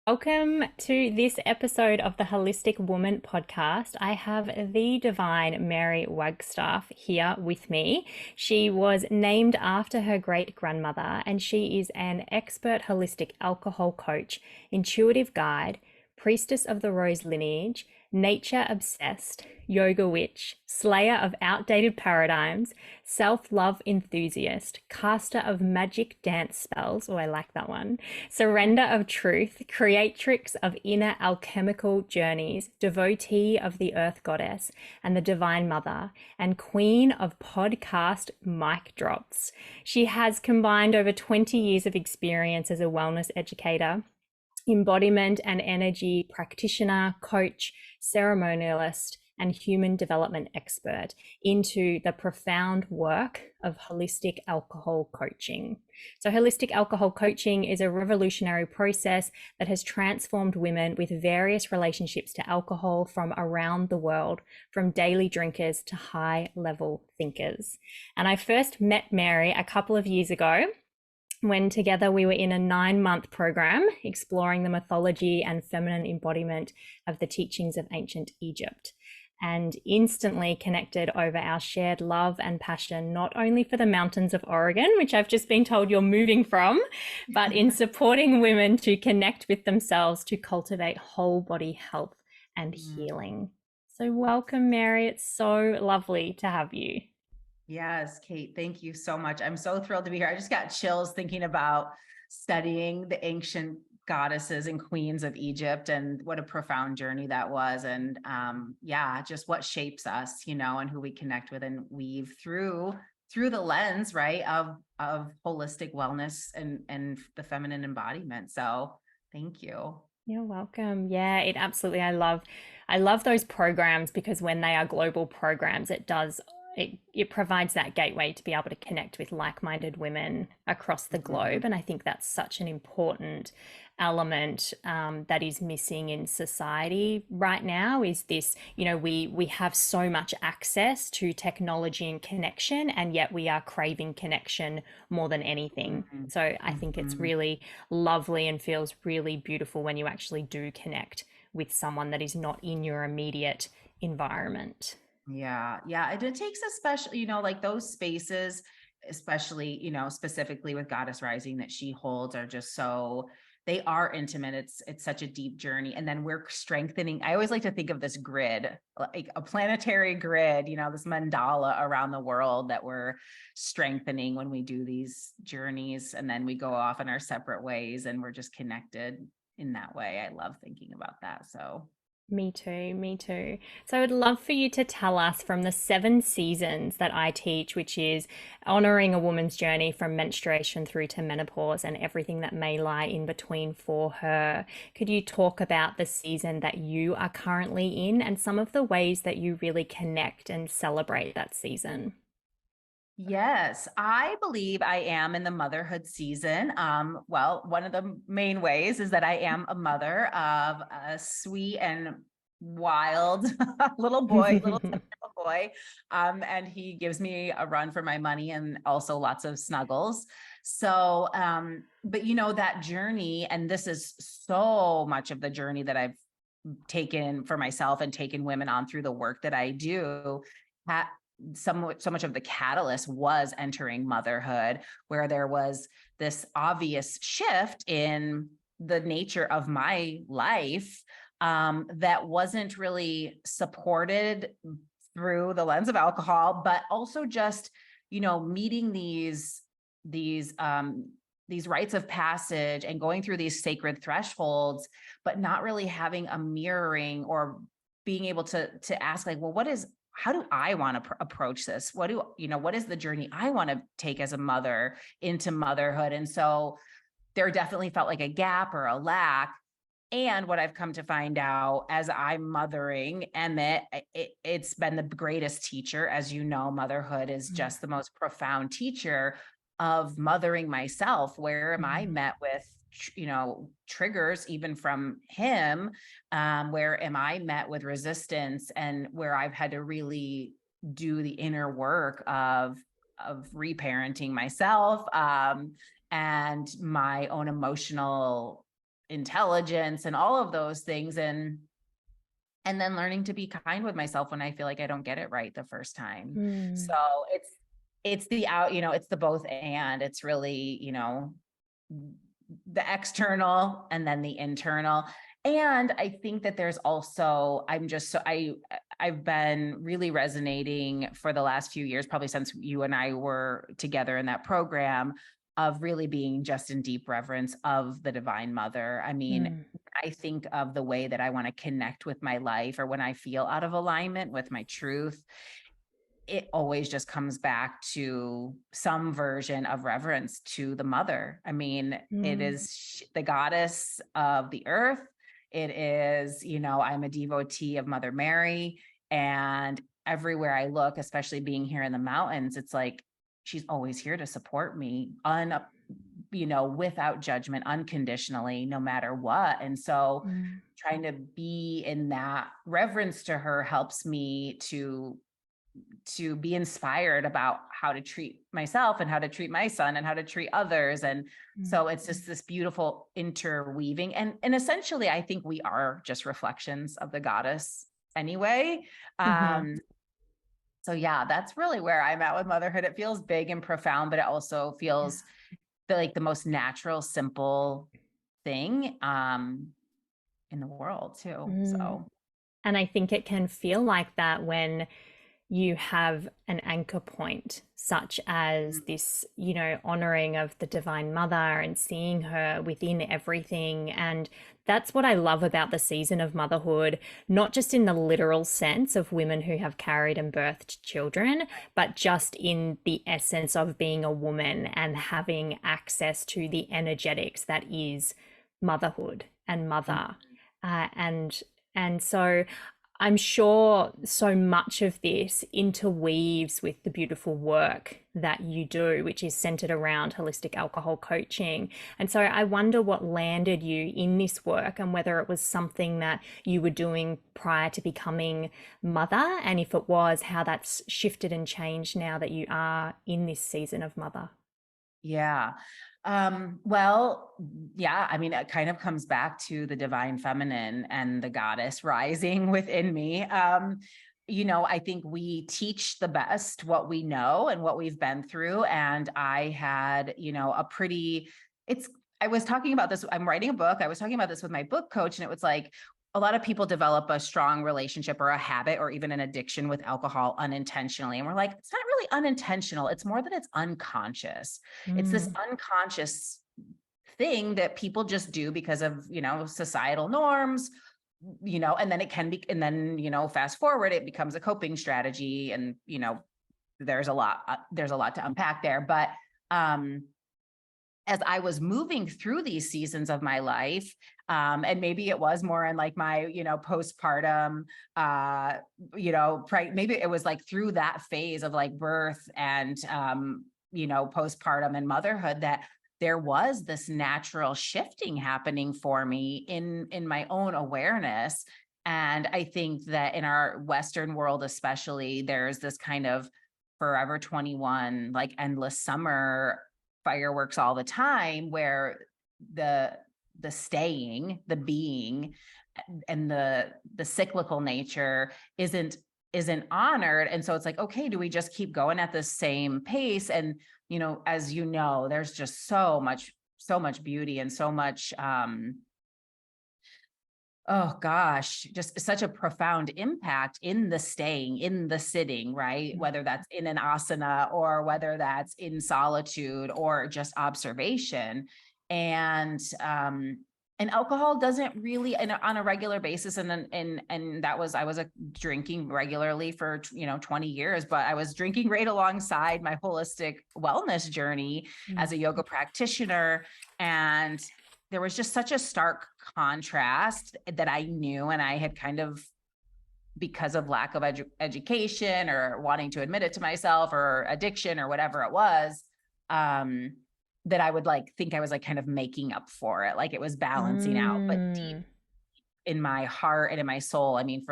Welcome to this episode of the Holistic Woman podcast. I have the divine Mary Wagstaff here with me. She was named after her great grandmother, and she is an expert holistic alcohol coach, intuitive guide, priestess of the rose lineage, nature obsessed, yoga witch, slayer of outdated paradigms, self-love enthusiast, caster of magic dance spells. Oh, I like that one. Surrender of truth, creatrix of inner alchemical journeys, devotee of the earth goddess and the divine mother, and queen of podcast mic drops. She has combined over 20 years of experience as a wellness educator, embodiment and energy practitioner, coach, ceremonialist, and human development expert into the profound work of holistic alcohol coaching. So holistic alcohol coaching is a revolutionary process that has transformed women with various relationships to alcohol from around the world, from daily drinkers to high-level thinkers. And I first met Mary a couple of years ago when together we were in a 9-month program exploring the mythology and feminine embodiment of the teachings of ancient Egypt, and instantly connected over our shared love and passion, not only for the mountains of Oregon, which I've just been told you're moving from, but in supporting women to connect with themselves to cultivate whole body health and healing. So welcome, Mary. It's so lovely to have you. Yes, Kate, thank you so much. I'm so thrilled to be here. I just got chills thinking about studying the ancient goddesses and queens of Egypt, and what a profound journey that was. And yeah, just what shapes us, and who we connect with and weave through the lens, right, of holistic wellness and the feminine embodiment. So thank you. You're welcome. Yeah, it absolutely. I love those programs because when they are global programs, it provides that gateway to be able to connect with like-minded women across the globe. And I think that's such an important element that is missing in society right now is this, we have so much access to technology and connection, and yet we are craving connection more than anything. So I think it's really lovely and feels really beautiful when you actually do connect with someone that is not in your immediate environment. Yeah. Yeah. And it takes a special, like those spaces, especially, specifically with Goddess Rising that she holds are just so, they are intimate. It's such a deep journey. And then we're strengthening. I always like to think of this grid, like a planetary grid, this mandala around the world that we're strengthening when we do these journeys. And then we go off in our separate ways and we're just connected in that way. I love thinking about that. So Me too, me too. So I'd love for you to tell us from the 7 seasons that I teach, which is honoring a woman's journey from menstruation through to menopause and everything that may lie in between for her. Could you talk about the season that you are currently in and some of the ways that you really connect and celebrate that season? yes, I believe I am in the motherhood season. Well, one of the main ways is that I am a mother of a sweet and wild little boy, little 10-year-old boy. And he gives me a run for my money and also lots of snuggles. So, but that journey, and this is so much of the journey that I've taken for myself and taken women on through the work that I do, so much of the catalyst was entering motherhood, where there was this obvious shift in the nature of my life that wasn't really supported through the lens of alcohol, but also just meeting these rites of passage and going through these sacred thresholds, but not really having a mirroring or being able to ask, like, well, how do I want to approach this? What is the journey I want to take as a mother into motherhood? And so there definitely felt like a gap or a lack. And what I've come to find out as I'm mothering Emmett, it's been the greatest teacher. As you know, motherhood is just the most profound teacher of mothering myself. Where am I met with triggers even from him, where am I met with resistance, and where I've had to really do the inner work of reparenting myself, and my own emotional intelligence and all of those things. And then learning to be kind with myself when I feel like I don't get it right the first time. So Mm. it's the out, it's the both, and it's really, the external and then the internal. And I think that there's also, I've been really resonating for the last few years, probably since you and I were together in that program, of really being just in deep reverence of the Divine Mother. I mean, Mm. I think of the way that I want to connect with my life, or when I feel out of alignment with my truth, it always just comes back to some version of reverence to the mother. I mean, it Mm. is the goddess of the earth. It is, I'm a devotee of Mother Mary. And everywhere I look, especially being here in the mountains, it's like she's always here to support me without judgment, unconditionally, no matter what. And so Mm. trying to be in that reverence to her helps me to be inspired about how to treat myself and how to treat my son and how to treat others. And Mm. so it's just this beautiful interweaving. And essentially, I think we are just reflections of the goddess anyway. Mm-hmm. So yeah, that's really where I'm at with motherhood. It feels big and profound, but it also Yeah. feels like the most natural, simple thing in the world too. Mm. So And I think it can feel like that when you have an anchor point, such as this, honoring of the Divine Mother and seeing her within everything. And that's what I love about the season of motherhood, not just in the literal sense of women who have carried and birthed children, but just in the essence of being a woman and having access to the energetics that is motherhood and mother. And so I'm sure so much of this interweaves with the beautiful work that you do, which is centered around holistic alcohol coaching. And so I wonder what landed you in this work and whether it was something that you were doing prior to becoming mother, and if it was, how that's shifted and changed now that you are in this season of mother. yeah. Well, yeah, I mean, it kind of comes back to the divine feminine and the goddess rising within me. I think we teach the best what we know and what we've been through. And I had, it's, I was talking about this, I'm writing a book. I was talking about this with my book coach, and it was like, a lot of people develop a strong relationship or a habit or even an addiction with alcohol unintentionally. And we're like, it's not really unintentional. It's more that it's unconscious. It's this Mm. unconscious thing that people just do because of, societal norms, and then it can be, and then, fast forward, it becomes a coping strategy. And, there's a lot to unpack there. But, as I was moving through these seasons of my life, and maybe it was more in like my, postpartum, maybe it was like through that phase of like birth and, postpartum and motherhood, that there was this natural shifting happening for me in my own awareness. And I think that in our Western world, especially, there's this kind of Forever 21, like endless summer, fireworks all the time, where the staying, the being, and the cyclical nature isn't honored. And so it's like, okay, do we just keep going at the same pace? And as there's just so much beauty and so much oh gosh, just such a profound impact in the staying, in the sitting, right? Whether that's in an asana or whether that's in solitude or just observation. And and alcohol doesn't really, on a regular basis, and that was, I was drinking regularly for 20 years, but I was drinking right alongside my holistic wellness journey as a yoga practitioner. And there was just such a stark contrast that I knew, and I had kind of, because of lack of education or wanting to admit it to myself, or addiction or whatever it was, that I would like think I was like kind of making up for it, like it was balancing out. But deep Mm. in my heart and in my soul, I mean,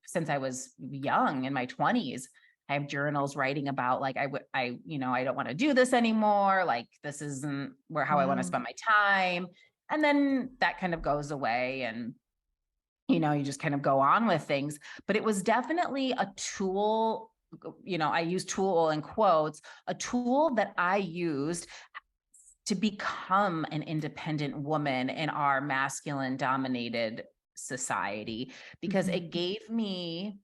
since I was young, in my 20s, I have journals writing about like, I don't want to do this anymore. Like, this isn't how I want to Wow. spend my time. And then that kind of goes away, and you just kind of go on with things. But it was definitely a tool, I use tool in quotes, a tool that I used to become an independent woman in our masculine dominated society, because Mhm. it gave me,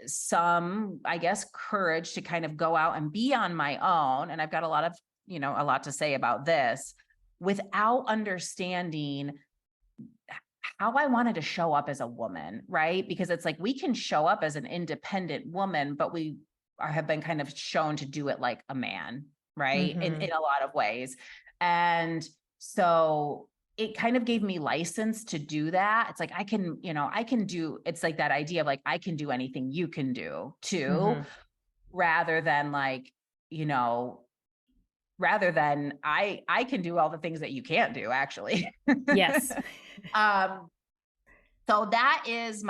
some, I guess, courage to kind of go out and be on my own. And I've got a lot to say about this, without understanding how I wanted to show up as a woman, right? Because it's like we can show up as an independent woman, but have been kind of shown to do it like a man, right? In Mhm. a lot of ways. And so it kind of gave me license to do that. It's like I can do, it's like that idea of like I can do anything you can do too, Mhm. rather than like, you know, rather than I can do all the things that you can't do, actually. Yes. um so that is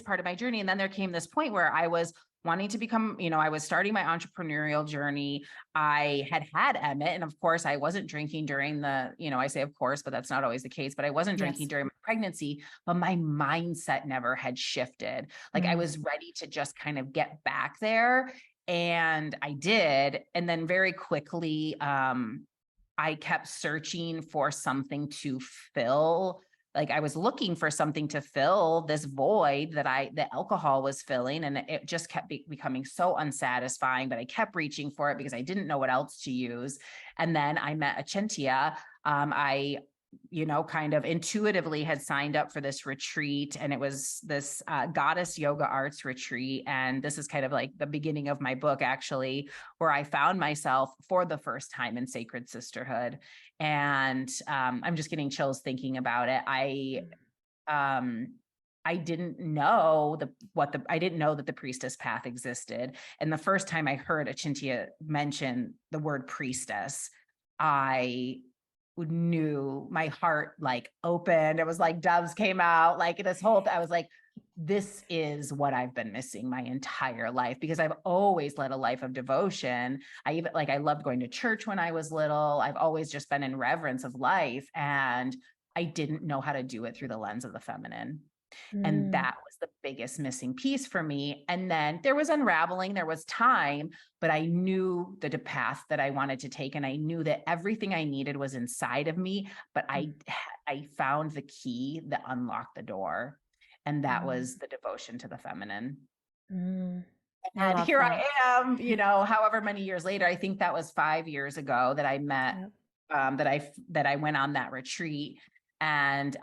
part of my journey. And then there came this point where I was wanting to become, I was starting my entrepreneurial journey. I had Emmett, and of course I wasn't drinking during I say of course, but that's not always the case, but I wasn't drinking Yes. during my pregnancy, but my mindset never had shifted. Like I Mm. was ready to just kind of get back there, and I did. And then very quickly, I kept searching for something to fill, like I was looking for something to fill this void that the alcohol was filling, and it just kept becoming so unsatisfying, but I kept reaching for it because I didn't know what else to use. And then I met Achintia. I kind of intuitively had signed up for this retreat, and it was this goddess yoga arts retreat. And this is kind of like the beginning of my book, actually, where I found myself for the first time in sacred sisterhood. And I'm just getting chills thinking about it. Um, I didn't know I didn't know that the priestess path existed. And the first time I heard Achintia mention the word priestess, I knew, my heart like opened. It was like doves came out, like I was like, this is what I've been missing my entire life, because I've always led a life of devotion. I loved going to church when I was little. I've always just been in reverence of life. And I didn't know how to do it through the lens of the feminine. And Mm. that was the biggest missing piece for me. And then there was unraveling, there was time, but I knew the path that I wanted to take. And I knew that everything I needed was inside of me, but I found the key that unlocked the door. And that Mm. was the devotion to the feminine. Mm. I And love here that. I am, however many years later. I think that was 5 years ago that I met, Yep. that I went on that retreat. And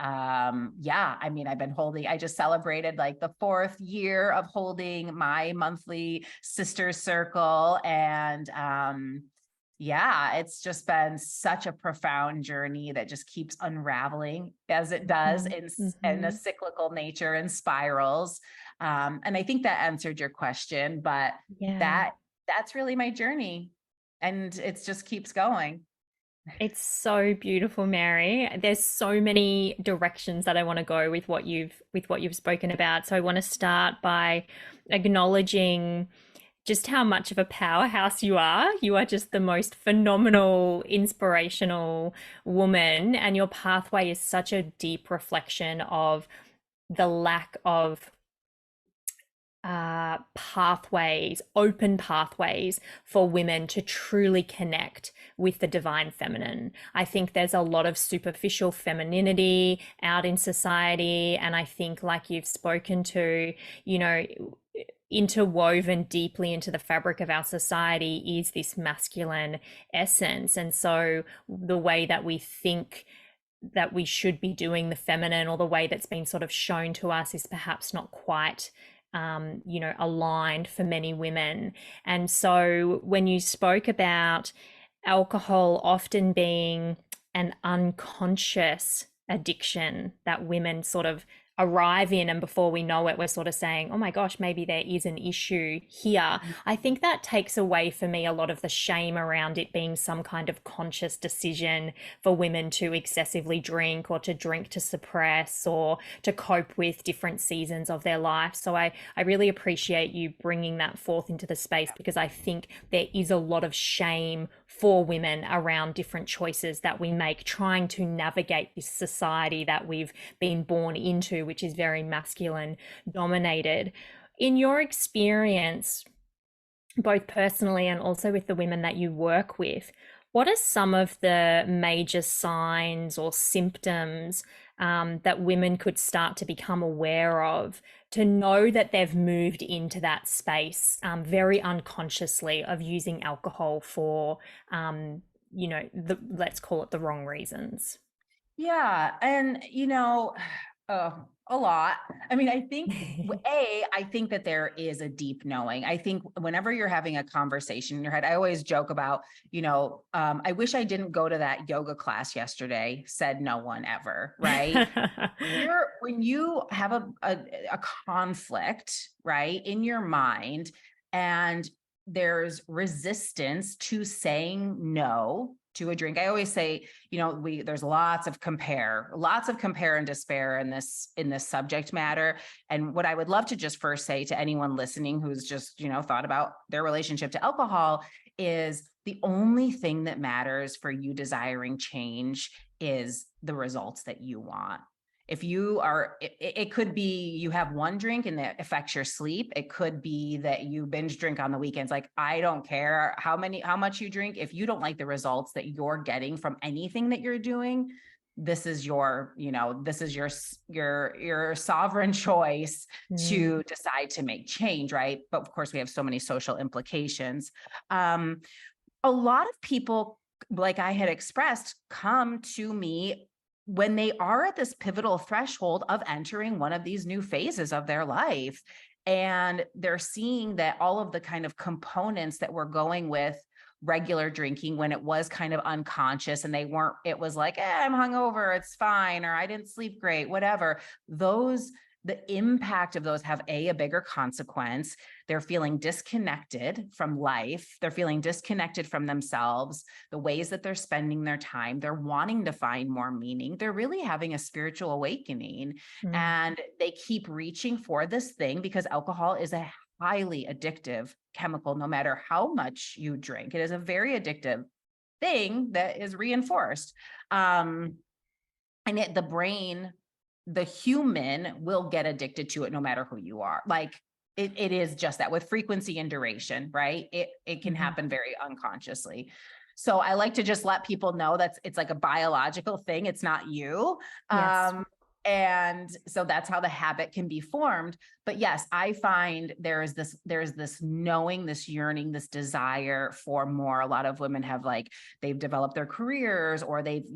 yeah, I mean, I just celebrated like the 4th year of holding my monthly sisters circle. And yeah, it's just been such a profound journey that just keeps unraveling as it does Mhm. in a Mhm. cyclical nature and spirals. And I think that answered your question, but Yeah. that that's really my journey. And it just keeps going. It's so beautiful, Mary. There's so many directions that I want to go with what you've spoken about. So I want to start by acknowledging just how much of a powerhouse you are. You are just the most phenomenal, inspirational woman, and your pathway is such a deep reflection of the lack of pathways, open pathways for women to truly connect with the divine feminine. I think there's a lot of superficial femininity out in society. And I think, like you've spoken to, you know, interwoven deeply into the fabric of our society is this masculine essence. And so the way that we think that we should be doing the feminine, or the way that's been sort of shown to us, is perhaps not quite aligned for many women. And so when you spoke about alcohol often being an unconscious addiction that women sort of arrive in, and before we know it we're sort of saying, oh my gosh, maybe there is an issue here. I think that takes away for me a lot of the shame around it being some kind of conscious decision for women to excessively drink, or to drink to suppress, or to cope with different seasons of their life. So I really appreciate you bringing that forth into the space, because I think there is a lot of shame for women around different choices that we make, trying to navigate this society that we've been born into, which is very masculine dominated. In your experience, both personally and also with the women that you work with, what are some of the major signs or symptoms that women could start to become aware of to know that they've moved into that space very unconsciously of using alcohol for, let's call it the wrong reasons? Yeah. And, a lot. I mean, I think, I think that there is a deep knowing. I think whenever you're having a conversation in your head, I always joke about, I wish I didn't go to that yoga class yesterday, said no one ever, right? When you have a conflict, right, in your mind, and there's resistance to saying no to a drink. I always say, there's lots of compare and despair in this subject matter. And what I would love to just first say to anyone listening who's just, thought about their relationship to alcohol is the only thing that matters for you desiring change is the results that you want. If you are, it could be you have one drink and that affects your sleep. It could be that you binge drink on the weekends. Like, I don't care how much you drink. If you don't like the results that you're getting from anything that you're doing, this is your sovereign choice Mm. to decide to make change, right? But of course, we have so many social implications. A lot of people, like I had expressed, come to me when they are at this pivotal threshold of entering one of these new phases of their life. And they're seeing that all of the kind of components that we're going with regular drinking, when it was kind of unconscious and it was like, I'm hungover, it's fine, or I didn't sleep great, whatever. The impact of those have a bigger consequence. They're feeling disconnected from life. They're feeling disconnected from themselves, the ways that they're spending their time. They're wanting to find more meaning. They're really having a spiritual awakening. Mm. And they keep reaching for this thing because alcohol is a highly addictive chemical, no matter how much you drink. It is a very addictive thing that is reinforced. And the brain, the human will get addicted to it no matter who you are. Like, it is just that, with frequency and duration, right? It can Mhm. happen very unconsciously. So I like to just let people know that it's like a biological thing. It's not you. Yes. And so that's how the habit can be formed. But yes, I find there's this knowing, this yearning, this desire for more. A lot of women have, like, they've developed their careers, or they've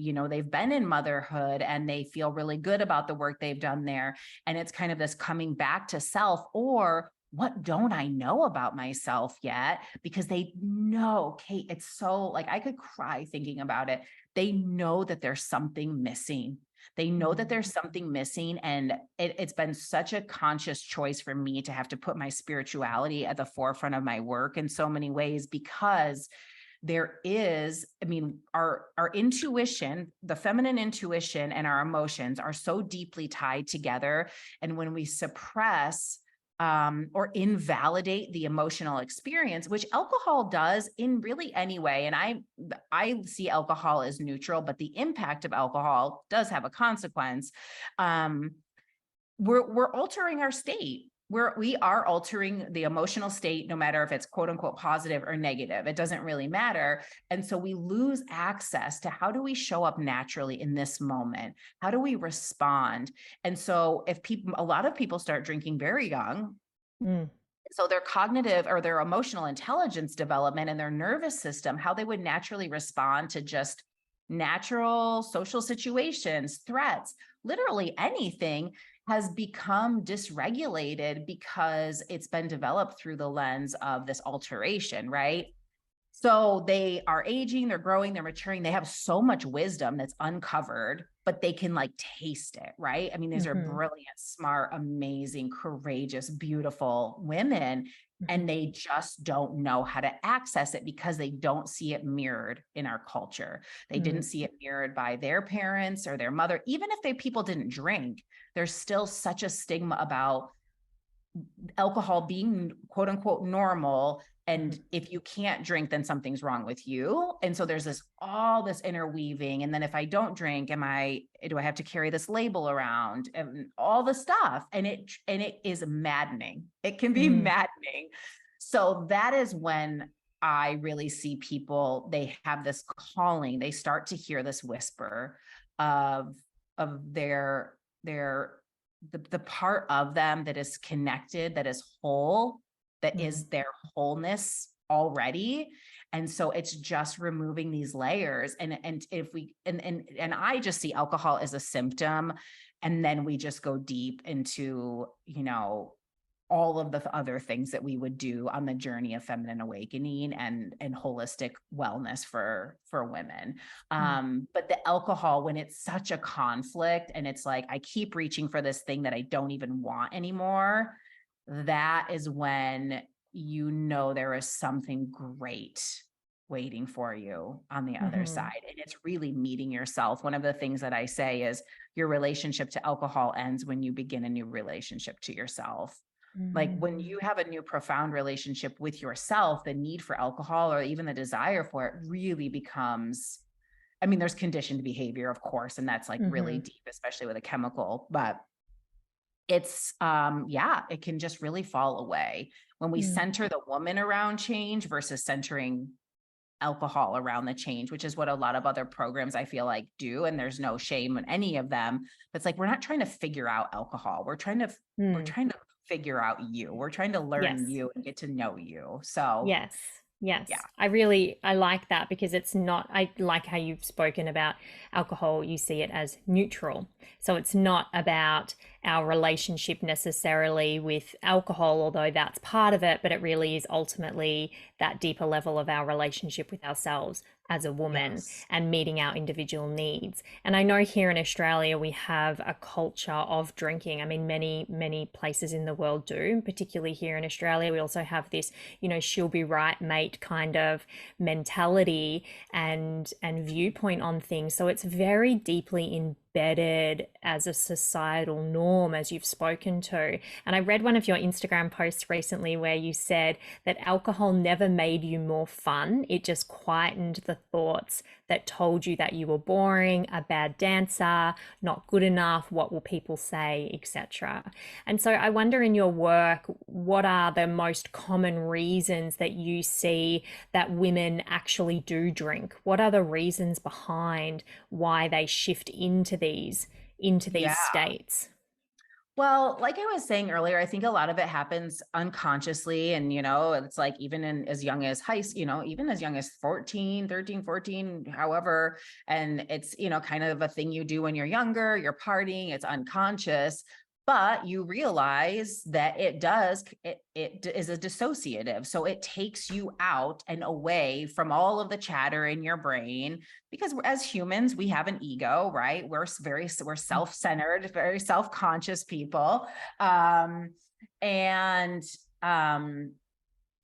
been in motherhood and they feel really good about the work they've done there. And it's kind of this coming back to self, or what don't I know about myself yet? Because they know, Kate, it's so, like, I could cry thinking about it. They know that there's something missing. They know that Mm. there's something missing. And it's been such a conscious choice for me to have to put my spirituality at the forefront of my work in so many ways, because there is, I mean, our intuition, the feminine intuition, and our emotions are so deeply tied together. And when we suppress or invalidate the emotional experience, which alcohol does in really any way. And I see alcohol as neutral, but the impact of alcohol does have a consequence. Um, we're altering our state. We are altering the emotional state, no matter if it's quote unquote positive or negative. It doesn't really matter. And so we lose access to, how do we show up naturally in this moment? How do we respond? And so a lot of people start drinking very young, Mm. so their cognitive or their emotional intelligence development and their nervous system, how they would naturally respond to just natural social situations, threats, literally anything, has become dysregulated because it's been developed through the lens of this alteration, right? So they are aging, they're growing, they're maturing. They have so much wisdom that's uncovered, but they can like taste it, right? I mean, these are Hmm. brilliant, smart, amazing, courageous, beautiful women, Hmm. and they just don't know how to access it because they don't see it mirrored in our culture. They didn't see it mirrored by their parents or their mother. Even if people didn't drink, there's still such a stigma about alcohol being quote unquote normal. And Hmm. if you can't drink, then something's wrong with you. And so there's all this interweaving. And then if I don't drink, do I have to carry this label around and all the stuff? And it is maddening. It can be Hmm. maddening. So that is when I really see people, they have this calling, they start to hear this whisper of, their the part of them that is connected, that is whole, that Hmm. is their wholeness already. And so it's just removing these layers. And if we and I just see alcohol as a symptom. And then we just go deep into, all of the other things that we would do on the journey of feminine awakening and holistic wellness for women. Hmm. But the alcohol, when it's such a conflict and it's like I keep reaching for this thing that I don't even want anymore, that is when there is something great waiting for you on the other Hmm. side. And it's really meeting yourself. One of the things that I say is your relationship to alcohol ends when you begin a new relationship to yourself. Like when Hmm. you have a new profound relationship with yourself, the need for alcohol or even the desire for it really becomes, I mean, there's conditioned behavior, of course, and that's like really Hmm. deep, especially with a chemical, but it's yeah, it can just really fall away when we Hmm. center the woman around change versus centering alcohol around the change, which is what a lot of other programs I feel like do. And there's no shame in any of them. But it's like, we're not trying to figure out alcohol. We're Hmm. trying to figure out you. We're trying to learn Yes. you and get to know you. So Yes. yeah. Yes. I like that because it's not, I like how you've spoken about alcohol. You see it as neutral. So it's not about our relationship necessarily with alcohol, although that's part of it, but it really is ultimately that deeper level of our relationship with ourselves as a woman Yes. and meeting our individual needs. And I know here in Australia we have a culture of drinking. I mean, many places in the world do, particularly here in Australia. We also have this, she'll be right, mate kind of mentality and viewpoint on things. So it's very deeply embedded as a societal norm, as you've spoken to. And I read one of your Instagram posts recently where you said that alcohol never made you more fun. It just quietened the thoughts that told you that you were boring, a bad dancer, not good enough, what will people say, etc. And so I wonder, in your work, what are the most common reasons that you see that women actually do drink? What are the reasons behind why they shift into these Yeah. states? Well, like I was saying earlier, I think a lot of it happens unconsciously. And, it's like even in as young as even as young as 14, 13, 14, however. And it's, kind of a thing you do when you're younger, you're partying, it's unconscious. But you realize that it is a dissociative. So it takes you out and away from all of the chatter in your brain, because as humans, we have an ego, right? We're self-centered, very self-conscious people. Um, and um,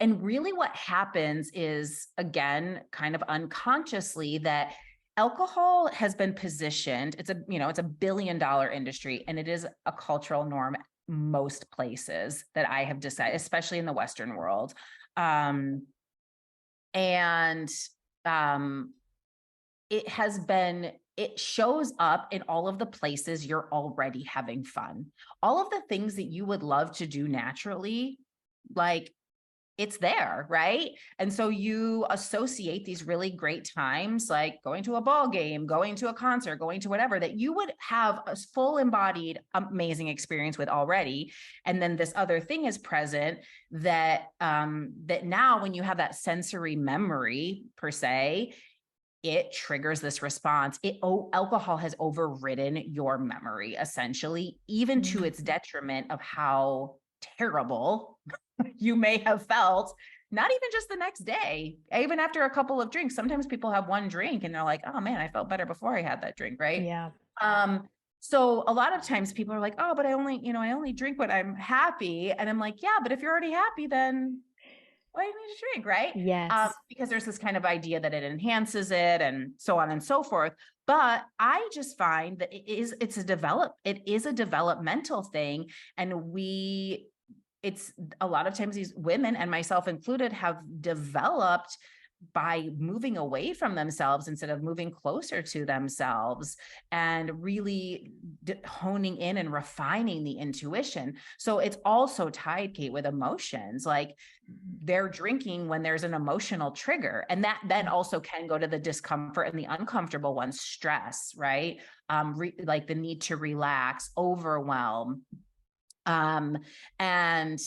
and really what happens is, again, kind of unconsciously, that alcohol has been positioned, it's a billion-dollar industry, and it is a cultural norm most places that I have decided, especially in the Western world. Um, and um, it shows up in all of the places you're already having fun. All of the things that you would love to do naturally, like it's there, right? And so you associate these really great times, like going to a ball game, going to a concert, going to whatever, that you would have a full embodied, amazing experience with already. And then this other thing is present that now when you have that sensory memory per se, it triggers this response. Alcohol has overridden your memory, essentially, even to Mm. its detriment of how terrible you may have felt not even just the next day, even after a couple of drinks. Sometimes people have one drink and they're like, oh man, I felt better before I had that drink, right? Yeah. So a lot of times people are like, oh, but I only drink when I'm happy. And I'm like, yeah, but if you're already happy, then why do you need to drink, right? Yes. Because there's this kind of idea that it enhances it and so on and so forth. But I just find that it is a developmental thing. And it's a lot of times these women, and myself included, have developed by moving away from themselves instead of moving closer to themselves, and really honing in and refining the intuition. So it's also tied, Kate, with emotions. Like, they're drinking when there's an emotional trigger, and that then also can go to the discomfort and the uncomfortable ones, stress, right? Like the need to relax, overwhelm. And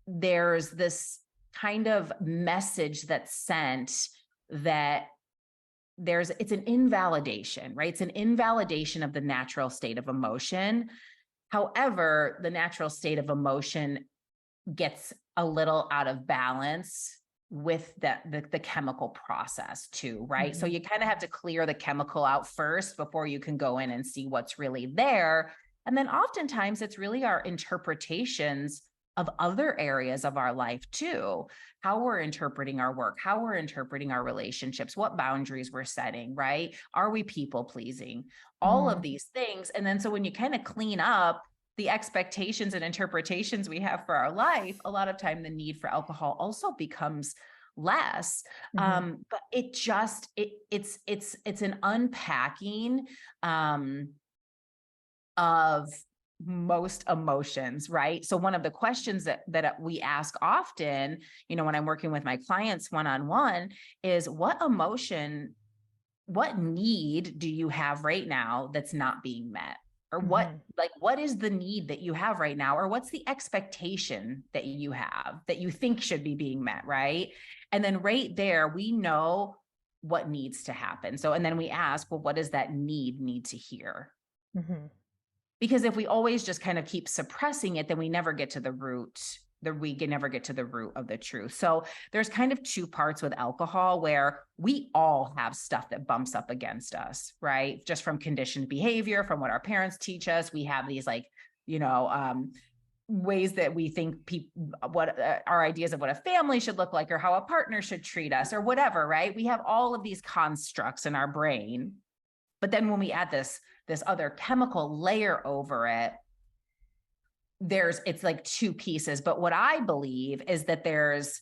there's this kind of message that's sent that it's an invalidation, right? It's an invalidation of the natural state of emotion. However, the natural state of emotion gets a little out of balance with the chemical process too, right? So you kind of have to clear the chemical out first before you can go in and see what's really there. And then oftentimes it's really our interpretations of other areas of our life too, how we're interpreting our work, how we're interpreting our relationships, what boundaries we're setting, right? Are we people pleasing? All of these things. And then so when you kind of clean up the expectations and interpretations we have for our life, a lot of time the need for alcohol also becomes less. But it's an unpacking of most emotions, right? So one of the questions that we ask often, when I'm working with my clients one-on-one, is what need do you have right now that's not being met? Or what is the need that you have right now? Or what's the expectation that you have that you think should be being met, right? And then right there, we know what needs to happen. So, and then we ask, well, what does that need to hear? Because if we always just kind of keep suppressing it, then we never get to the root. We can never get to the root of the truth. So there's kind of two parts with alcohol, where we all have stuff that bumps up against us, right? Just from conditioned behavior, from what our parents teach us. We have these ways that we think our ideas of what a family should look like, or how a partner should treat us, or whatever, right? We have all of these constructs in our brain. But then when we add this other chemical layer over it, it's like two pieces. But what I believe is that there's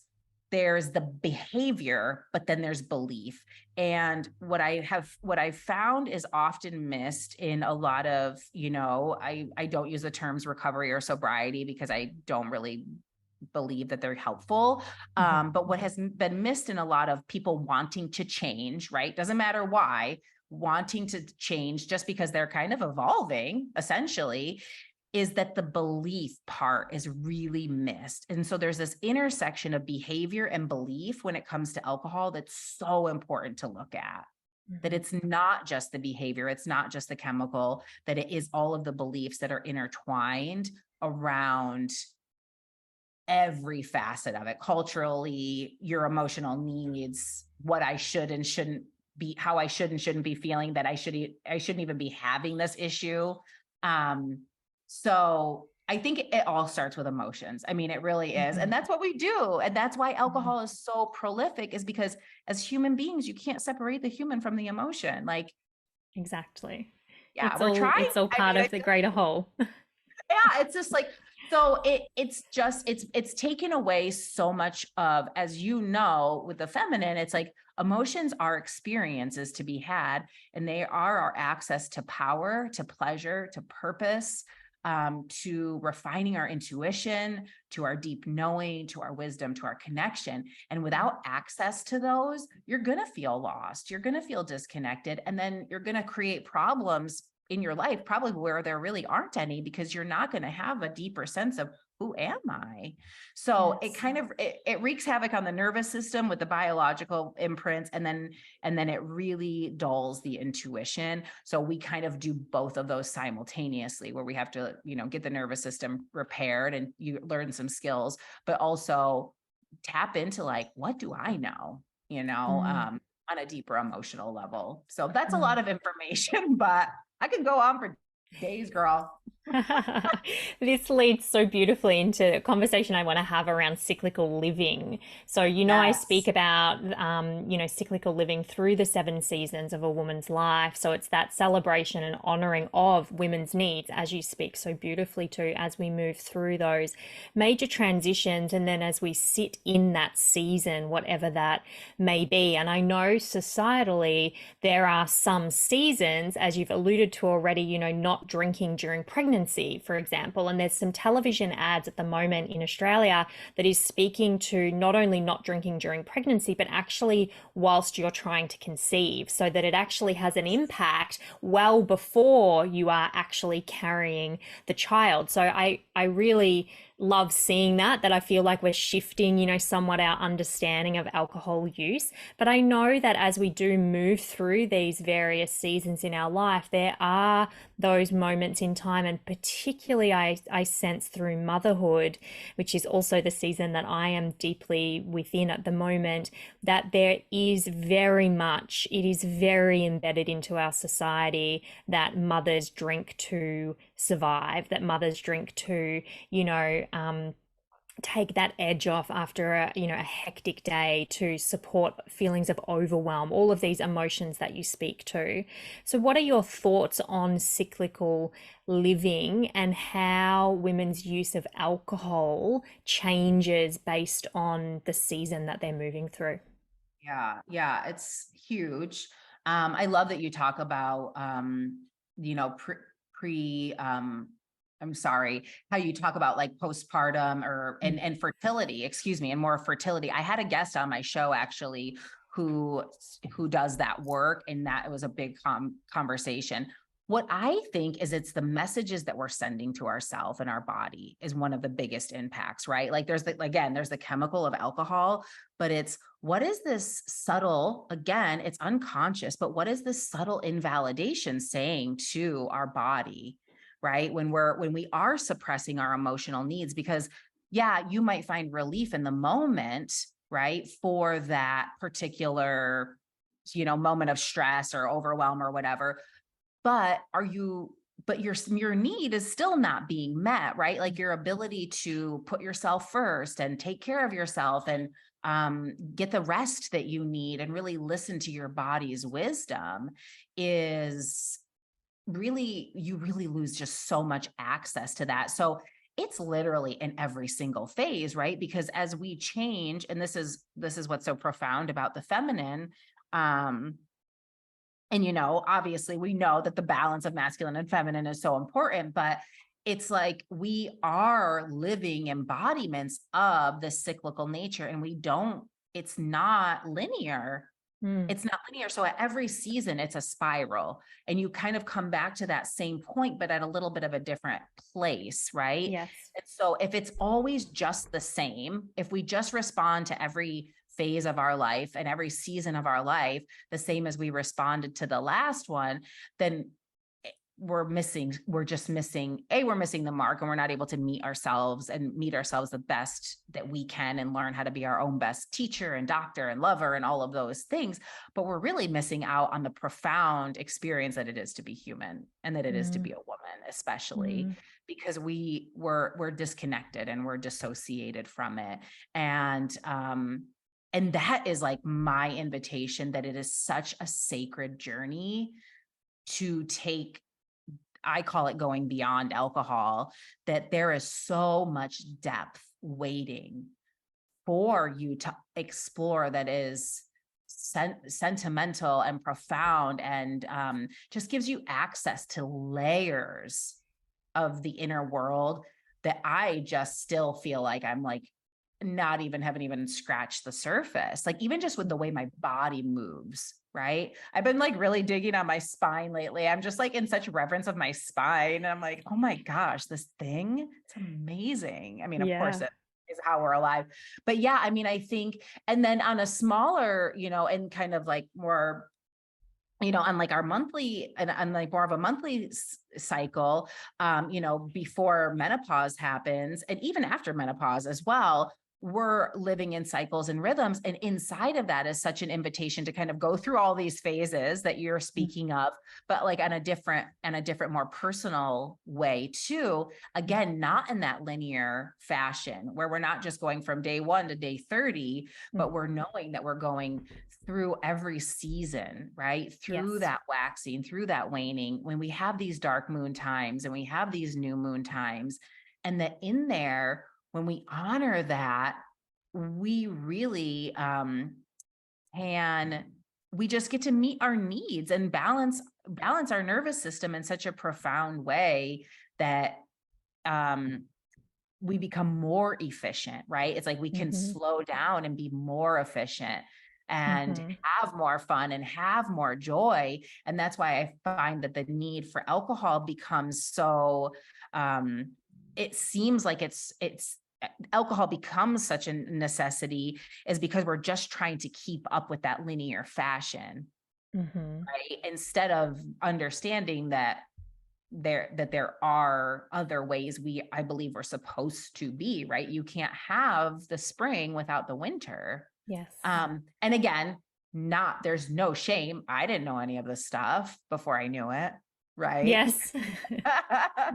the behavior, but then there's belief. And what I've found is often missed in a lot of, I don't use the terms recovery or sobriety because I don't really believe that they're helpful. But what has been missed in a lot of people wanting to change, right? Doesn't matter why, wanting to change just because they're kind of evolving, essentially, is that the belief part is really missed. And so there's this intersection of behavior and belief when it comes to alcohol that's so important to look at. That it's not just the behavior, it's not just the chemical, that it is all of the beliefs that are intertwined around every facet of it, culturally, your emotional needs, what I should and shouldn't be, how I should and shouldn't be feeling, that I shouldn't even be having this issue. So I think it all starts with emotions. I mean, it really is. And that's what we do. And that's why alcohol is so prolific, is because as human beings, you can't separate the human from the emotion. Like, Exactly. yeah, we're trying. It's all part of the greater whole. Yeah, it's just like, so it's taken away so much of, as with the feminine, it's like emotions are experiences to be had, and they are our access to power, to pleasure, to purpose, to refining our intuition, to our deep knowing, to our wisdom, to our connection. And without access to those, you're going to feel lost. You're going to feel disconnected. And then you're going to create problems in your life, probably where there really aren't any, because you're not going to have a deeper sense of, who am I? So it kind of, it wreaks havoc on the nervous system with the biological imprints. And then it really dulls the intuition. So we kind of do both of those simultaneously, where we have to, get the nervous system repaired and you learn some skills, but also tap into like, what do I know, Mm, on a deeper emotional level. So that's a mm. lot of information, but I could go on for days, girl. This leads so beautifully into a conversation I want to have around cyclical living. So, I speak Yes. about, cyclical living through the 7 seasons of a woman's life. So it's that celebration and honoring of women's needs, as you speak so beautifully to, as we move through those major transitions. And then as we sit in that season, whatever that may be. And I know societally, there are some seasons, as you've alluded to already, not drinking during pregnancy, for example. And there's some television ads at the moment in Australia that is speaking to not only not drinking during pregnancy, but actually whilst you're trying to conceive, so that it actually has an impact well before you are actually carrying the child. So I really love seeing that I feel like we're shifting, somewhat our understanding of alcohol use. But I know that as we do move through these various seasons in our life, there are those moments in time, and particularly I sense through motherhood, which is also the season that I am deeply within at the moment, that there is very much, it is very embedded into our society that mothers drink to survive, that mothers drink to, take that edge off after a hectic day, to support feelings of overwhelm, all of these emotions that you speak to. So what are your thoughts on cyclical living and how women's use of alcohol changes based on the season that they're moving through? Yeah, yeah, it's huge. I love that you talk about, pre, I'm sorry, how you talk about like postpartum or and fertility, excuse me, and more fertility. I had a guest on my show actually who who does that work, and that was a big conversation. What I think is it's the messages that we're sending to ourselves and our body is one of the biggest impacts, right? Like there's the chemical of alcohol, but it's what is this subtle, again, it's unconscious, but what is this subtle invalidation saying to our body, right? When we are suppressing our emotional needs, because yeah, you might find relief in the moment, right? For that particular, moment of stress or overwhelm or whatever. But your need is still not being met, right? Like your ability to put yourself first and take care of yourself and get the rest that you need and really listen to your body's wisdom is really, you really lose just so much access to that. So it's literally in every single phase, right? Because as we change, and this is what's so profound about the feminine, um, and, obviously we know that the balance of masculine and feminine is so important, but it's like we are living embodiments of the cyclical nature, and it's not linear. Mm. It's not linear. So at every season, it's a spiral, and you kind of come back to that same point, but at a little bit of a different place, right? Yes. And so if it's always just the same, if we just respond to every phase of our life and every season of our life the same as we responded to the last one, then we're just missing, we're missing the mark, and we're not able to meet ourselves the best that we can and learn how to be our own best teacher and doctor and lover and all of those things. But we're really missing out on the profound experience that it is to be human, and that it is to Mm. be a woman, especially Mm. because we're disconnected and we're dissociated from it. And that is like my invitation, that it is such a sacred journey to take. I call it going beyond alcohol, that there is so much depth waiting for you to explore, that is sentimental and profound, and just gives you access to layers of the inner world that I just still feel like I'm like not even haven't even scratched the surface. Like even just with the way my body moves, right? I've been like really digging on my spine lately. I'm just like in such reverence of my spine. And I'm like, oh my gosh, this thing, it's amazing. I mean, of course Yeah. it is how we're alive. But yeah, I mean, I think, and then on a smaller, and kind of like more, on like our monthly, and on like more of a monthly cycle, before menopause happens and even after menopause as well, we're living in cycles and rhythms. And inside of that is such an invitation to kind of go through all these phases that you're speaking of, but like on a different, more personal way too. Again, not in that linear fashion where we're not just going from day 1 to day 30, but we're knowing that we're going through every season, right? Through Yes. that waxing, through that waning, when we have these dark moon times and we have these new moon times, and that in there, when we honor that, we really we just get to meet our needs and balance our nervous system in such a profound way that we become more efficient, right? It's like we can slow down and be more efficient and have more fun and have more joy. And that's why I find that the need for alcohol becomes so, it seems like it's alcohol becomes such a necessity, is because we're just trying to keep up with that linear fashion, right? Instead of understanding that there are other ways I believe we're supposed to be, right? You can't have the spring without the winter. Yes. And again, there's no shame. I didn't know any of this stuff before I knew it, right? Yes.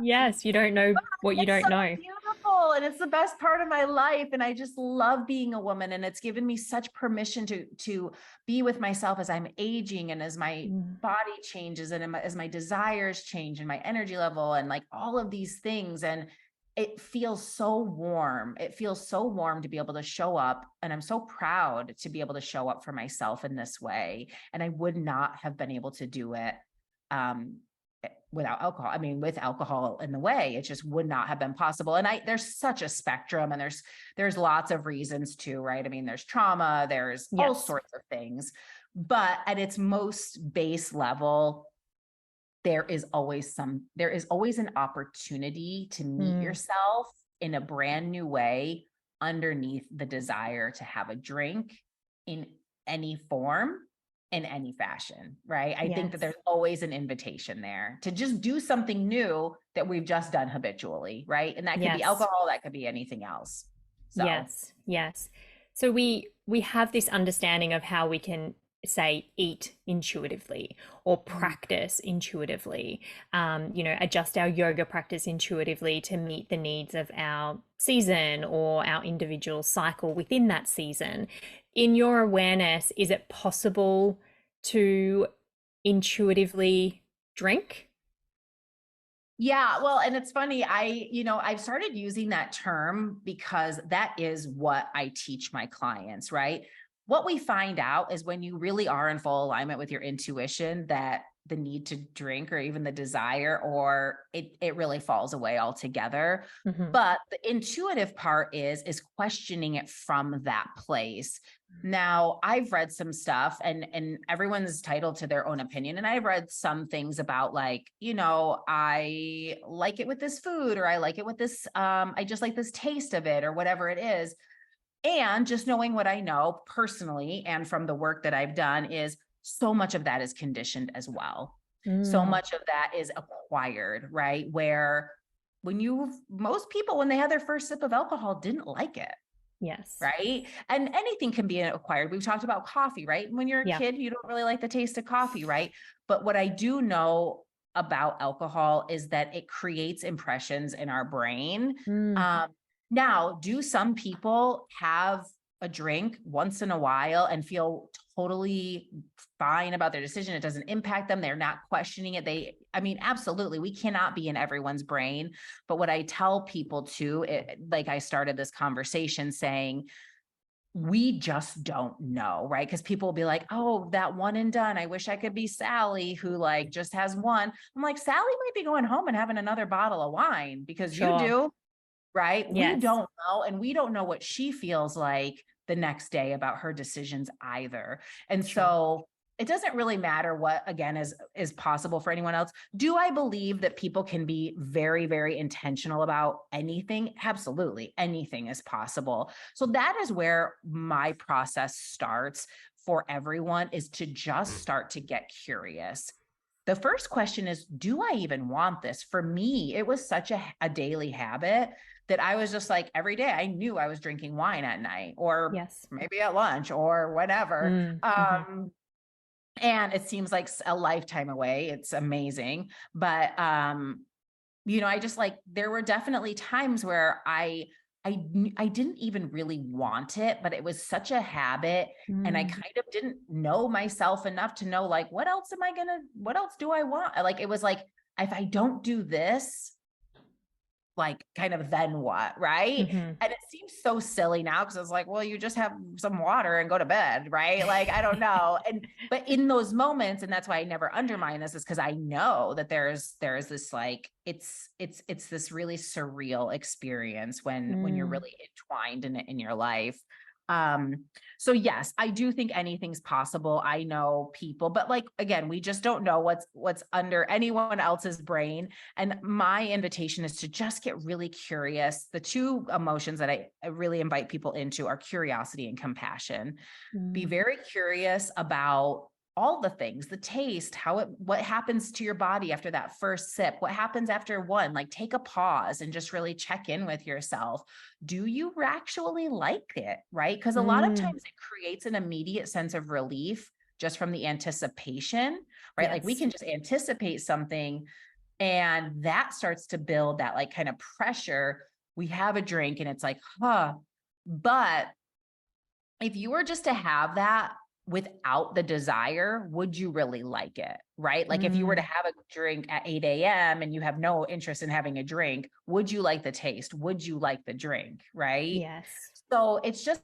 Yes. You don't know what you It's don't so know. beautiful, and it's the best part of my life, and I just love being a woman, and it's given me such permission to be with myself as I'm aging and as my body changes and as my desires change and my energy level and like all of these things. And it feels so warm. It feels so warm to be able to show up, and I'm so proud to be able to show up for myself in this way. And I would not have been able to do it without alcohol. I mean, with alcohol in the way, it just would not have been possible. And there's such a spectrum, and there's lots of reasons too, right? I mean, there's trauma, there's all sorts of things, but at its most base level, there is always an opportunity to meet yourself in a brand new way underneath the desire to have a drink in any form, in any fashion, right? I think that there's always an invitation there to just do something new that we've just done habitually, right? And that could be alcohol, that could be anything else. So Yes. So we have this understanding of how we can say eat intuitively or practice intuitively, adjust our yoga practice intuitively to meet the needs of our season or our individual cycle within that season. In your awareness, is it possible to intuitively drink? Yeah, well, and it's funny, I've started using that term because that is what I teach my clients, right? What we find out is when you really are in full alignment with your intuition, that the need to drink or even the desire, or it really falls away altogether. But the intuitive part is questioning it from that place. Now, I've read some stuff, and everyone's entitled to their own opinion. And I've read some things about like, I like it with this food, or I like it with this, I just like this taste of it, or whatever it is. And just knowing what I know personally and from the work that I've done is so much of that is conditioned as well. So much of that is acquired, right? Where most people, when they had their first sip of alcohol, didn't like it. Yes. Right. And anything can be acquired. We've talked about coffee, right? When you're a kid, you don't really like the taste of coffee, right? But what I do know about alcohol is that it creates impressions in our brain. Now, do some people have a drink once in a while and feel totally fine about their decision? It doesn't impact them. They're not questioning it. Absolutely. We cannot be in everyone's brain. But what I tell people too, like I started this conversation saying, we just don't know, right? Because people will be like, oh, that one and done. I wish I could be Sally, who like just has one. I'm like, Sally might be going home and having another bottle of wine because you do. Right? We don't know. And we don't know what she feels like the next day about her decisions either. And so it doesn't really matter what, again, is possible for anyone else. Do I believe that people can be very, very intentional about anything? Absolutely. Anything is possible. So that is where my process starts for everyone, is to just start to get curious. the first question is, do I even want this? For me, it was such a daily habit that I was just like, every day I knew I was drinking wine at night or Yes. maybe at lunch or whatever. Mm-hmm. And it seems like a lifetime away. It's amazing. But, I just like, there were definitely times where I didn't even really want it, but it was such a habit. And I Mm. kind of didn't know myself enough to know, like, what else do I want? Like, it was like, if I don't do this, like, kind of then what, right? Mm-hmm. And it seems so silly now because it's like, well, you just have some water and go to bed, right? Like, I don't know. But in those moments, and that's why I never undermine this, is because I know that there's this, like, it's this really surreal experience when you're Mm. really entwined in it in your life. Um, so yes, I do think anything's possible. I know people, but like, again, we just don't know what's under anyone else's brain. And my invitation is to just get really curious. The two emotions that I really invite people into are curiosity and compassion. Be Mm. very curious about all the things, the taste, what happens to your body after that first sip, what happens after one, like take a pause and just really check in with yourself. Do you actually like it? Right? Because a lot of Mm. times it creates an immediate sense of relief just from the anticipation, right? Like we Yes. can just anticipate something and that starts to build that like kind of pressure. We have a drink and it's like, but if you were just to have that without the desire, would you really like it? Right? Like if you were to Mm. have a drink at 8 a.m. and you have no interest in having a drink, would you like the taste? Would you like the drink? Right? Yes. So it's just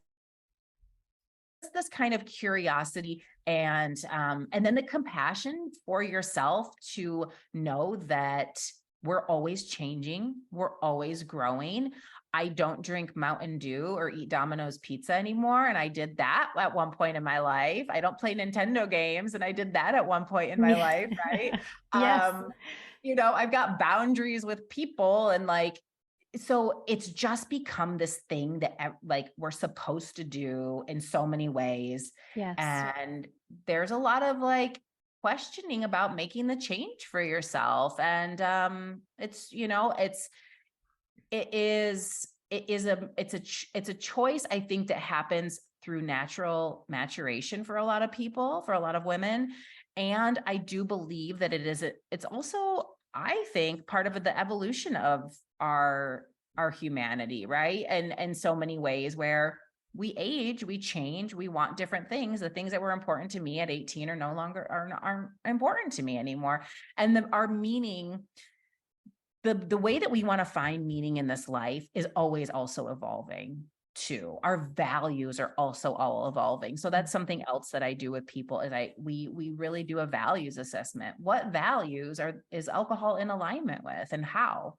this kind of curiosity and then the compassion for yourself to know that we're always changing, we're always growing. I don't drink Mountain Dew or eat Domino's pizza anymore, and I did that at one point in my life. I don't play Nintendo games, and I did that at one point in my Yeah. life, right? Yes. I've got boundaries with people and like, so it's just become this thing that like we're supposed to do in so many ways. Yes. And there's a lot of like questioning about making the change for yourself. And it's a choice, I think, that happens through natural maturation for a lot of people, for a lot of women. And I do believe that it's also, I think, part of the evolution of our humanity, right? And so many ways where we age, we change, we want different things. The things that were important to me at 18 are no longer aren't important to me anymore. And our meaning, the way that we want to find meaning in this life is always also evolving too. Our values are also all evolving. So that's something else that I do with people is we really do a values assessment. What values is alcohol in alignment with and how?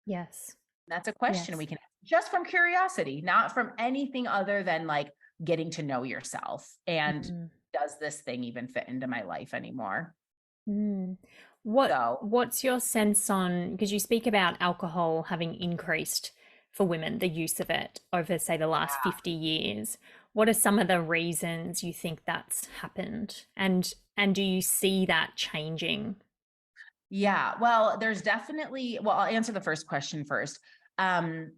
Yes. That's a question we Yes. can ask just from curiosity, not from anything other than like getting to know yourself. And Mm. does this thing even fit into my life anymore? Mm. What So what's your sense on, because you speak about alcohol having increased for women, the use of it over, say, the last 50 years. What are some of the reasons you think that's happened? And do you see that changing? yeah, well, I'll answer the first question first. Um,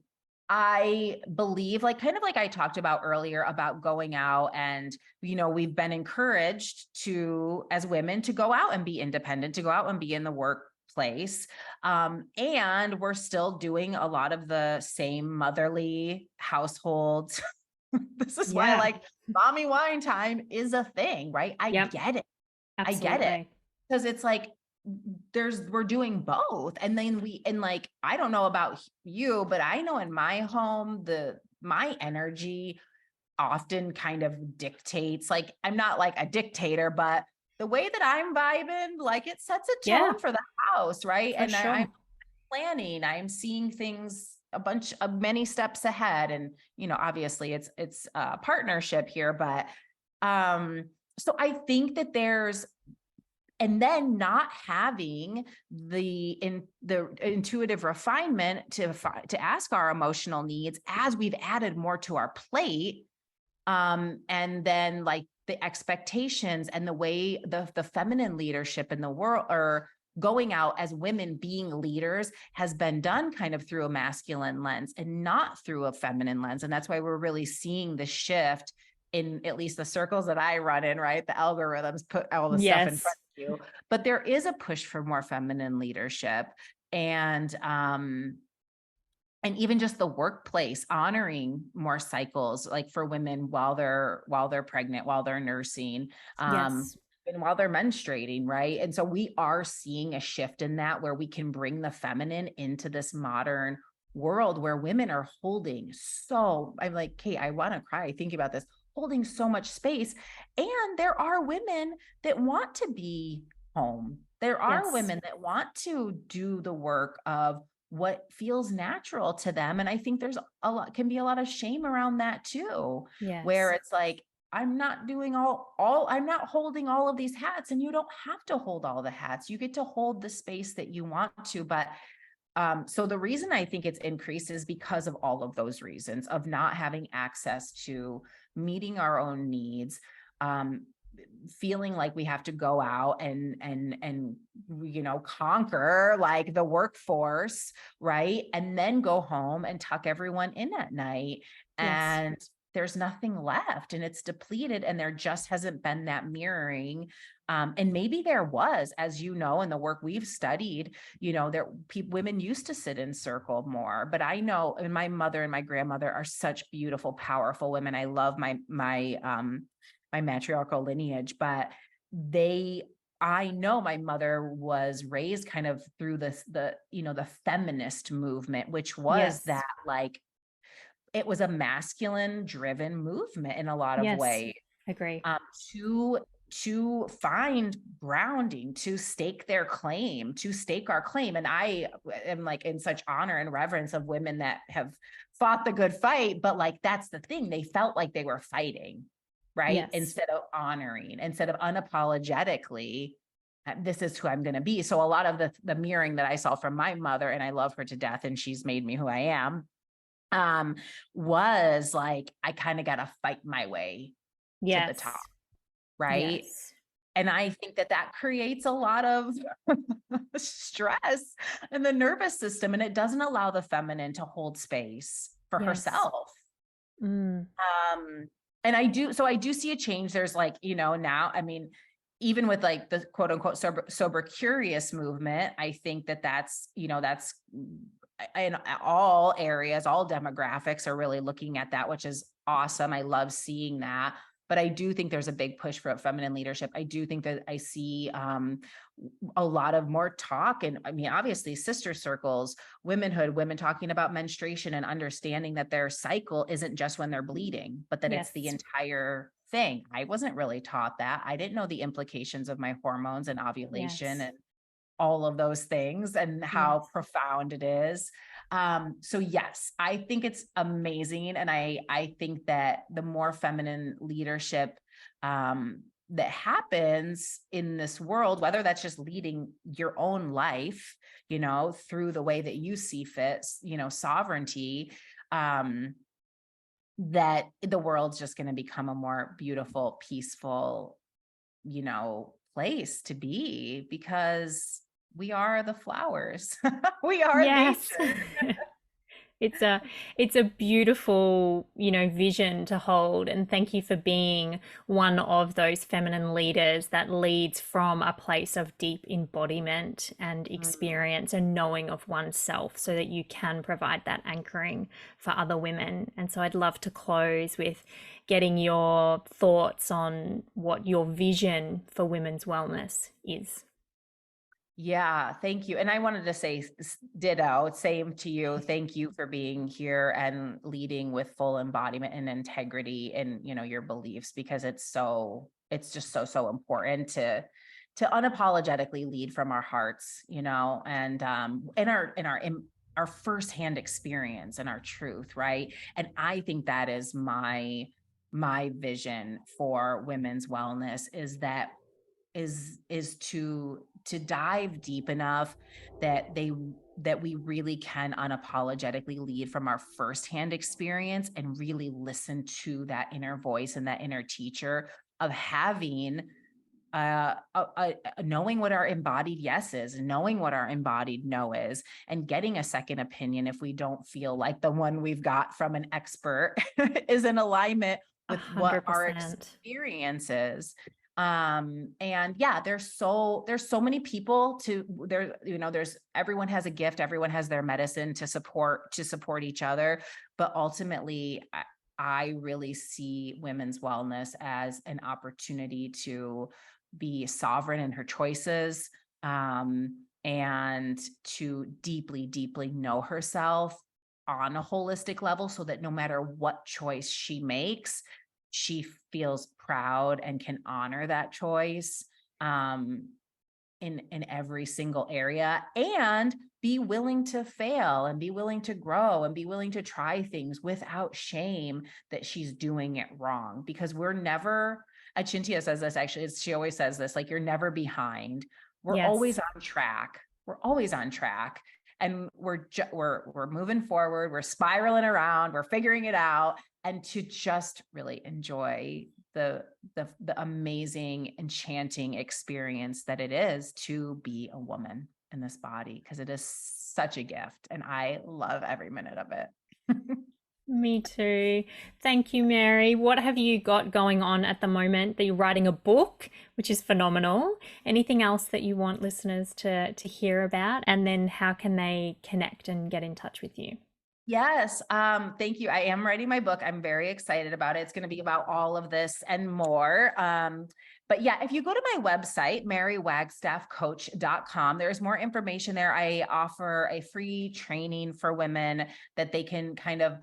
I believe, like, kind of like I talked about earlier about going out and, we've been encouraged as women, to go out and be independent, to go out and be in the workplace. And we're still doing a lot of the same motherly households. This is why, Yeah. like, mommy wine time is a thing, right? I Yep. get it. I get it. Absolutely. Because it's like we're doing both. And then like, I don't know about you, but I know in my home, my energy often kind of dictates, like, I'm not like a dictator, but the way that I'm vibing, like it sets a Yeah, tone for the house, right? for And I'm sure. planning, I'm seeing things a bunch of many steps ahead. And, obviously it's a partnership here, but so I think that and then not having the intuitive refinement to ask our emotional needs as we've added more to our plate. And then like the expectations and the way the feminine leadership in the world, or going out as women being leaders, has been done kind of through a masculine lens and not through a feminine lens. And that's why we're really seeing the shift in at least the circles that I run in, right? The algorithms put all the stuff in front Yes. of you, but there is a push for more feminine leadership. And even just the workplace honoring more cycles, like for women while they're pregnant, while they're nursing, Yes. and while they're menstruating, right? And so we are seeing a shift in that, where we can bring the feminine into this modern world where women are holding so, I'm like, Kate, I want to cry thinking about this, holding so much space. And there are women that want to be home. There are Yes. women that want to do the work of what feels natural to them. And I think there's can be a lot of shame around that too, where Yes. it's like, I'm not doing I'm not holding all of these hats, and you don't have to hold all the hats. You get to hold the space that you want to. But so the reason I think it's increased is because of all of those reasons of not having access to meeting our own needs, um, feeling like we have to go out and conquer like the workforce, right? And then go home and tuck everyone in at night. Yes. And there's nothing left, and it's depleted, and there just hasn't been that mirroring. And maybe there was, as you know, in the work we've studied, women used to sit in circle more. But I know, and my mother and my grandmother are such beautiful, powerful women. I love my matriarchal lineage, but I know my mother was raised kind of through the feminist movement, which was Yes. that, like, it was a masculine driven movement in a lot of Yes. ways, Agree. um, to find grounding, to stake their claim, to stake our claim. And I am like in such honor and reverence of women that have fought the good fight, but like, that's the thing. They felt like they were fighting, right? Yes. Instead of honoring, instead of unapologetically, this is who I'm going to be. So a lot of the mirroring that I saw from my mother, and I love her to death, and she's made me who I am, was like, I kind of got to fight my way to the top. Yes. Right. Yes. And I think that creates a lot of stress in the nervous system, and it doesn't allow the feminine to hold space for Yes. herself. Mm. And I do see a change. There's like, now, I mean, even with like the quote unquote sober curious movement, I think that's in all areas, all demographics are really looking at that, which is awesome. I love seeing that. But I do think there's a big push for feminine leadership. I do think that I see a lot of more talk. And I mean, obviously, sister circles, womenhood, women talking about menstruation and understanding that their cycle isn't just when they're bleeding, but that it's the Yes. entire thing. I wasn't really taught that. I didn't know the implications of my hormones and ovulation Yes. and all of those things and how Yes. profound it is. So yes, I think it's amazing. And I think that the more feminine leadership that happens in this world, whether that's just leading your own life, through the way that you see fit, sovereignty, that the world's just going to become a more beautiful, peaceful, place to be, because we are the flowers. We are Yes. nature. It's a beautiful, vision to hold. And thank you for being one of those feminine leaders that leads from a place of deep embodiment and Mm. experience and knowing of oneself so that you can provide that anchoring for other women. And so I'd love to close with getting your thoughts on what your vision for women's wellness is. Yeah, thank you. And I wanted to say ditto, same to you. Thank you for being here and leading with full embodiment and integrity in, your beliefs, because it's just so important to unapologetically lead from our hearts, and in our firsthand experience and our truth, right? And I think that is my vision for women's wellness, is that is to dive deep enough that that we really can unapologetically lead from our firsthand experience and really listen to that inner voice and that inner teacher of having knowing what our embodied yes is, knowing what our embodied no is, and getting a second opinion if we don't feel like the one we've got from an expert is in alignment A with what hundred our percent. experience is. And yeah, there's so many people to there, there's everyone has a gift, everyone has their medicine to support each other. But ultimately, I really see women's wellness as an opportunity to be sovereign in her choices, and to deeply, deeply know herself on a holistic level so that no matter what choice she makes, she feels proud and can honor that choice, in every single area, and be willing to fail and be willing to grow and be willing to try things without shame that she's doing it wrong. Because we're never, Achintia says this actually, she always says this, like, you're never behind. We're always Yes. on track. We're always on track. And we're moving forward, we're spiraling around, we're figuring it out, and to just really enjoy the amazing, enchanting experience that it is to be a woman in this body, because it is such a gift and I love every minute of it. Me too. Thank you, Mary. What have you got going on at the moment? That you're writing a book, which is phenomenal. Anything else that you want listeners to hear about? And then how can they connect and get in touch with you? Yes. Thank you. I am writing my book. I'm very excited about it. It's going to be about all of this and more. But yeah, if you go to my website, marywagstaffcoach.com, there's more information there. I offer a free training for women that they can kind of,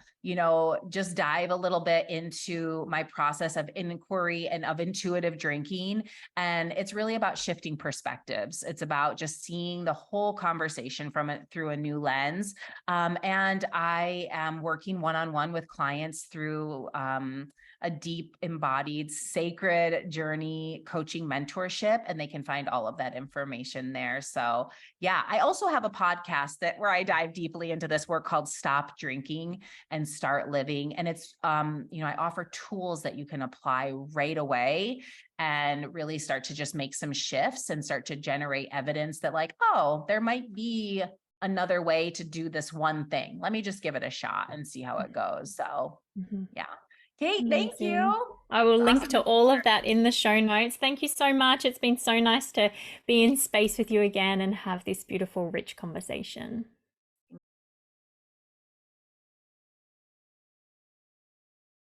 just dive a little bit into my process of inquiry and of intuitive drinking. And it's really about shifting perspectives. It's about just seeing the whole conversation from it through a new lens. And I am working one-on-one with clients through a deep, embodied, sacred journey coaching mentorship, and they can find all of that information there. So yeah, I also have a podcast where I dive deeply into this work called Stop Drinking and Start Living. And it's, I offer tools that you can apply right away and really start to just make some shifts and start to generate evidence that, like, oh, there might be another way to do this one thing. Let me just give it a shot and see how it goes. So Mhm. yeah. Kate, thank Amazing. you. I will It's link awesome to to all of that in the show notes. Thank you so much. It's been so nice to be in space with you again and have this beautiful, rich conversation.